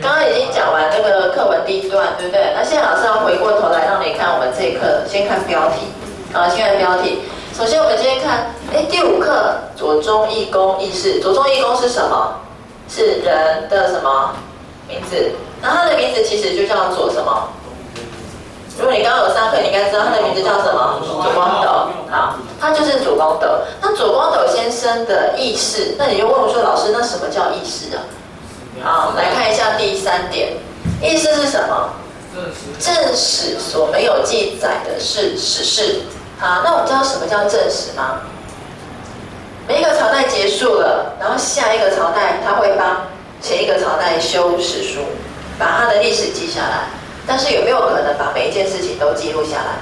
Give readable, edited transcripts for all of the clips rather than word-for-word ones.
刚刚已经讲完那个课文第一段，对不对？那现在老师要回过头来让你看我们这一课，先看标题啊，先看标题。首先我们今天看，第5课左中义公义士。左中义公是什么？是人的什么名字？那他的名字其实就叫左什么？如果你刚刚有上课，你应该知道他的名字叫什么？左光斗。好，他就是左光斗。那左光斗先生的义士，那你就问我说，老师，那什么叫义士啊？好，来看一下第3点，义士是什么？正史所没有记载的是史事。好，那我们知道什么叫正史吗？每一个朝代结束了，然后下一个朝代他会帮前一个朝代修史书，把他的历史记下来。但是有没有可能把每一件事情都记录下来？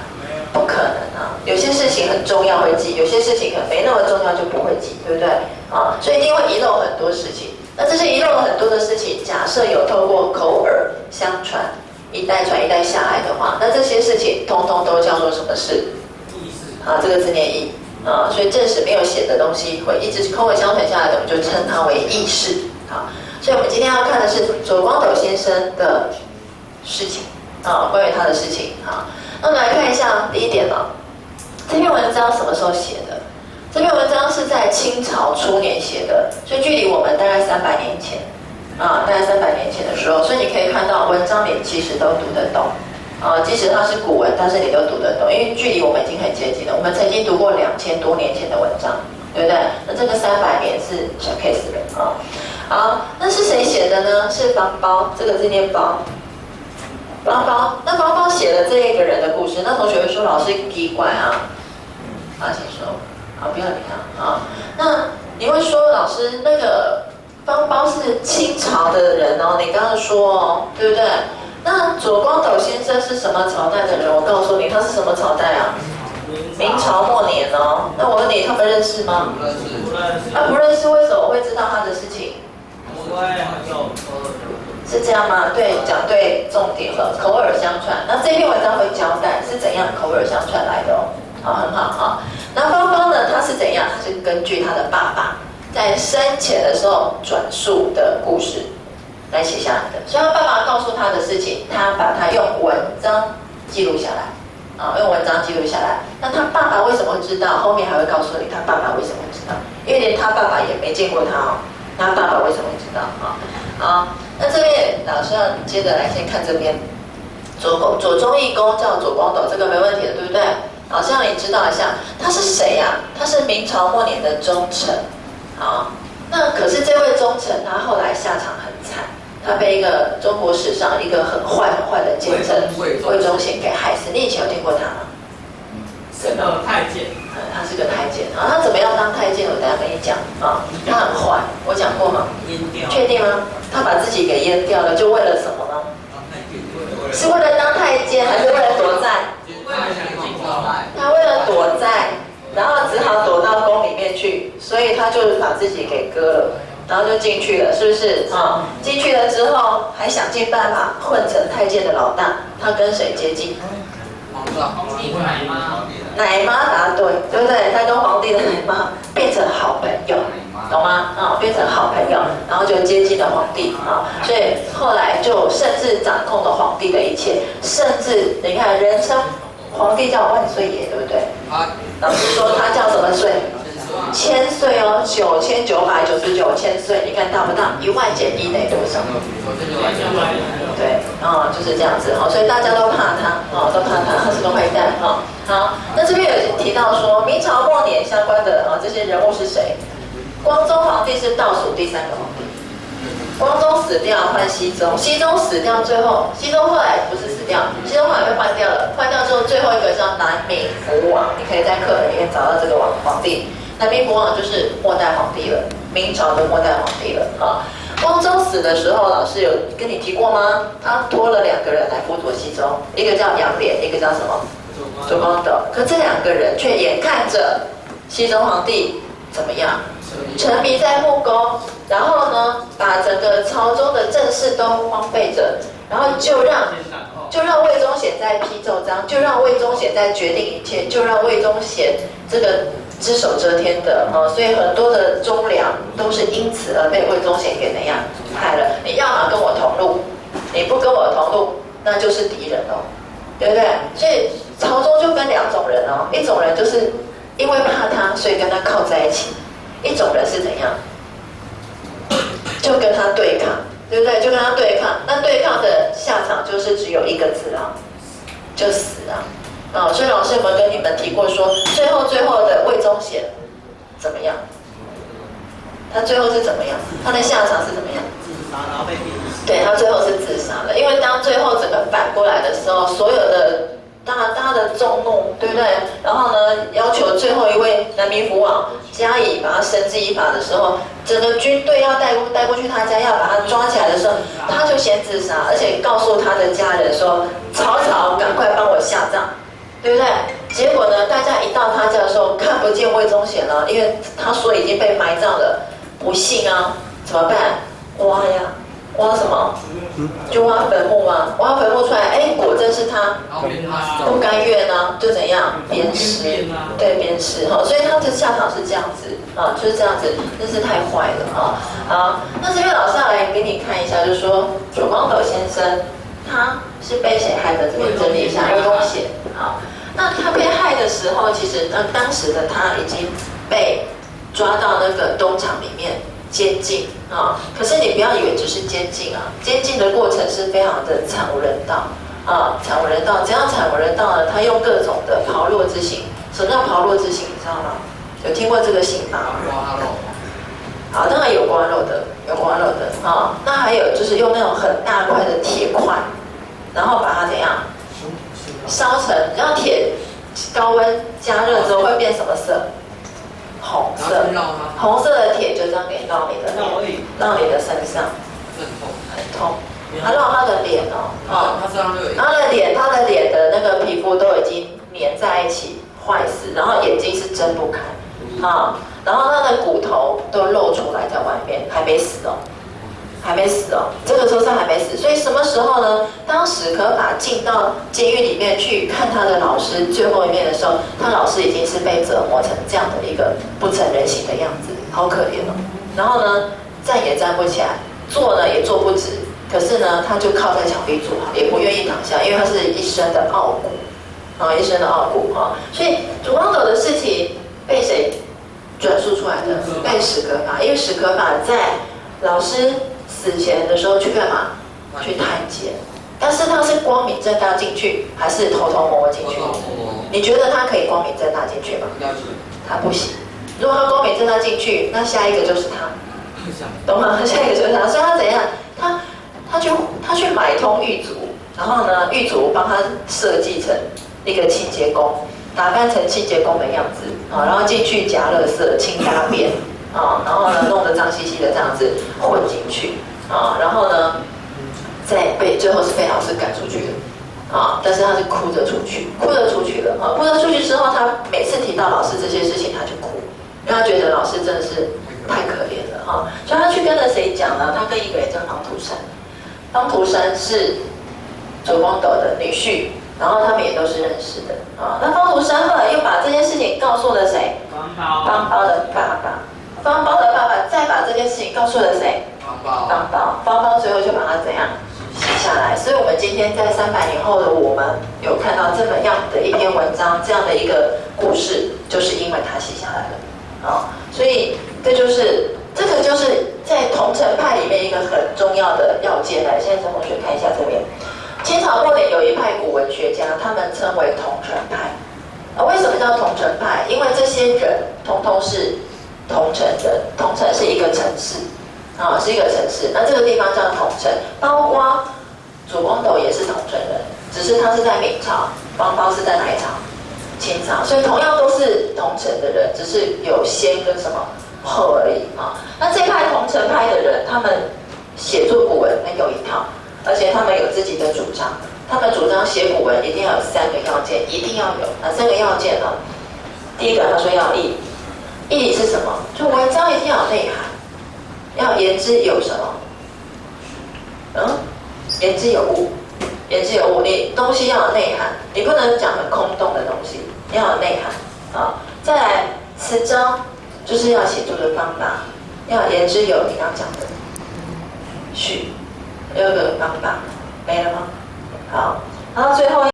不可能啊！有些事情很重要会记，有些事情可能没那么重要就不会记，对不对？啊，所以一定会遗漏很多事情。那这些遗漏了很多的事情，假设有透过口耳相传，一代传一代下来的话，那这些事情通通都叫做什么事？啊，这个字念义啊，所以正史没有写的东西，会一直口耳相传下来的，我们就称它为义事。好，所以我们今天要看的是左光斗先生的事情啊，关于他的事情。好，那我们来看一下第1点了。这篇文章什么时候写的？这篇文章是在清朝初年写的，所以距离我们大概300年前啊，大概300年前的时候，所以你可以看到文章你其实都读得懂啊，即使它是古文，但是你都读得懂，因为距离我们已经很接近了。我们曾经读过2000多年前的文章，对不对？那这个300年是小 case 了啊。好，那是谁写的呢？是方苞，这个字念包。方苞，那方苞写了这一个人的故事，那同学会说老师奇怪啊，请说，好，不要理他啊。那你会说老师那个方苞是清朝的人哦，你刚刚说哦，对不对？那左光斗先生是什么朝代的人？我告诉你，他是什么朝代啊？明朝末年哦。那我问你，他们认识吗？不认识。不认识，为什么会知道他的事情？是这样吗？对，讲对重点了，口耳相传。那这篇文章会交代是怎样口耳相传来的哦。好，很好啊。那方苞呢？他是怎样？他是根据他的爸爸在生前的时候转述的故事来写下来的。所以他爸爸告诉他的事情，他把它用文章记录下来啊，用文章记录下来。那他爸爸为什么会知道？后面还会告诉你他爸爸为什么会知道，因为连他爸爸也没见过他哦。他爸爸为什么会知道啊？好，那这边老师要接着来先看这边，左中义公叫左光斗，这个没问题的，对不对？老师让你知道一下，他是谁呀？他是明朝末年的忠臣。好，那可是这位忠臣他后来下场很惨，他被一个中国史上一个很坏的奸臣魏忠贤给害死。你以前有听过他吗？是个太监。他是个太监啊，他怎么样当太监？我等下跟你讲啊。他很坏，我讲过吗？确定吗？他把自己给阉掉了，就为了什么呢？是为了当太监，还是为了躲债？他为了躲债，然后只好躲到宫里面去，所以他就把自己给割了，然后就进去了，是不是啊？进去了之后，还想尽办法混成太监的老大。他跟谁接近？奶妈答对，对不对？他跟皇帝的奶妈变成好朋友，懂吗？啊，变成好朋友，然后就接近了皇帝啊，所以后来就甚至掌控了皇帝的一切，甚至你看人称皇帝叫万岁爷，对不对？老师说他叫什么岁？1000岁哦，9999千岁，你看大不大？10000减1等于多少？对，就是这样子哈，所以大家都怕他，都怕他，他是个坏蛋哈。好，那这边有提到说明朝末年相关的这些人物是谁？光宗皇帝是倒数第3个皇帝，光宗死掉换熹宗，熹宗死掉，最后熹宗后来不是死掉，熹宗后来被换掉了，换掉之后最后一个叫南明福王，你可以在课本里面找到这个皇帝。南明福王就是末代皇帝了，明朝的末代皇帝了啊。光宗死的时候，老师有跟你提过吗？他托了2个人来辅佐熹宗，一个叫杨涟，一个叫什么？左光斗。可这2个人却眼看着熹宗皇帝怎么样？沉迷在木工，然后呢，把整个朝中的政事都荒废着，然后就让魏忠贤在批奏章，就让魏忠贤在决定一切，就让魏忠贤这个只手遮天的所以很多的忠良都是因此而被魏忠贤给怎样害了。你要么跟我同路，你不跟我同路，那就是敌人哦，对不对？所以朝中就分两种人哦，一种人就是因为怕他，所以跟他靠在一起；一种人是怎样，就跟他对抗，对不对？就跟他对抗，那对抗的下场就是只有一个字啊，就死啊。所以老师有没有跟你们提过说，最后的魏忠贤怎么样？他最后是怎么样？他的下场是怎么样？自杀，然后被逼死。对，他最后是自杀了，因为当最后整个反过来的时候，所有的大家的众怒，对不对？然后呢，要求最后一位南明福王加以把他绳之以法的时候，整个军队要带过去他家，要把他抓起来的时候，他就先自杀，而且告诉他的家人说：“曹操，赶快帮我下葬。”对不对？结果呢，大家一到他家的时候，看不见魏忠贤了，因为他说已经被埋葬了。不信啊，怎么办？挖呀，挖什么？就挖坟墓啊，挖坟墓出来，哎，果真是他。不甘愿呢，就怎样？鞭尸，对，鞭尸哈。所以他的下场是这样子啊，就是这样子，真是太坏了啊。好，那这边老师要来给你看一下，就是说左光斗先生他是被谁害的？这边整理一下，魏忠贤。好。那他被害的时候，其实当时的他已经被抓到那个东厂里面监禁啊。可是你不要以为只是监禁啊，监禁的过程是非常的惨无人道啊，惨无人道。怎样惨无人道呢？他用各种的炮烙之刑。什么叫炮烙之刑？你知道吗？有听过这个刑罚吗？刮肉。好，当然有刮肉的，有刮肉的啊。那还有就是用那种很大块的铁块，然后把它怎样？烧成，让铁高温加热之后会变什么色？红色。红色的铁就这样给绕你的脸，绕你的身上，很痛。它绕他的脸哦，他的脸的那个皮肤都已经粘在一起，坏死，然后眼睛是睁不开啊，然后他的骨头都露出来在外面，还没死哦。还没死哦，这个时候是还没死，所以什么时候呢？当史可法进到监狱里面去看他的老师最后一面的时候，他老师已经是被折磨成这样的一个不成人形的样子，好可怜哦。然后呢，站也站不起来，坐呢也坐不直，可是呢，他就靠在墙壁坐好，也不愿意躺下，因为他是一身的傲骨啊，一身的傲骨啊。所以左光斗的事情被谁转述出来的？被史可法，因为史可法在老师死前的时候去干嘛？去探监。但是他是光明正大进去，还是偷偷摸摸进去？你觉得他可以光明正大进去吗？他不行。如果他光明正大进去，那下一个就是他，懂吗？下一个就是他。所以他怎样？他去买通狱卒，然后呢，狱卒帮他设计成一个清洁工，打扮成清洁工的样子啊，然后进去夹垃圾、清大便啊，然后呢弄得脏兮兮的这样子混进去啊，然后呢最后是被老师赶出去的啊，但是他是哭着出去了啊，哭着出去之后，他每次提到老师这些事情，他就哭，因为他觉得老师真的是太可怜了啊，所以他去跟了谁讲呢？他跟一个人叫方图山，方图山是左光斗的女婿。然后他们也都是认识的啊。那方图山后来又把这件事情告诉了谁？方包的爸爸。方包的爸爸再把这件事情告诉了谁？方包最后就把它怎样写下来。所以我们今天在300年后的我们有看到这么样的一篇文章，这样的一个故事，就是因为他写下来了啊。所以这个就是在桐城派里面一个很重要的要件。来，现在同学看一下这边。清朝末年有一派古文学家，他们称为桐城派。为什么叫桐城派？因为这些人通通是桐城人，桐城是一个城市，啊，是一个城市。那这个地方叫桐城，包括左光斗也是桐城人，只是他是在明朝，方包是在哪一朝？清朝，所以同样都是桐城的人，只是有先跟什么后而已啊。那这派桐城派的人，他们写作古文很有一套。而且他们有自己的主张，他们主张写古文一定要有3个要件，一定要有哪3个要件呢？第一个，他说要义，义是什么？就文章一定要有内涵，要言之有什么？言之有物，言之有物。你东西要有内涵，你不能讲很空洞的东西，你要有内涵啊。再来词章就是要写作的方法，要言之有理，要讲的序，6个方法没了吗？好，然后最后。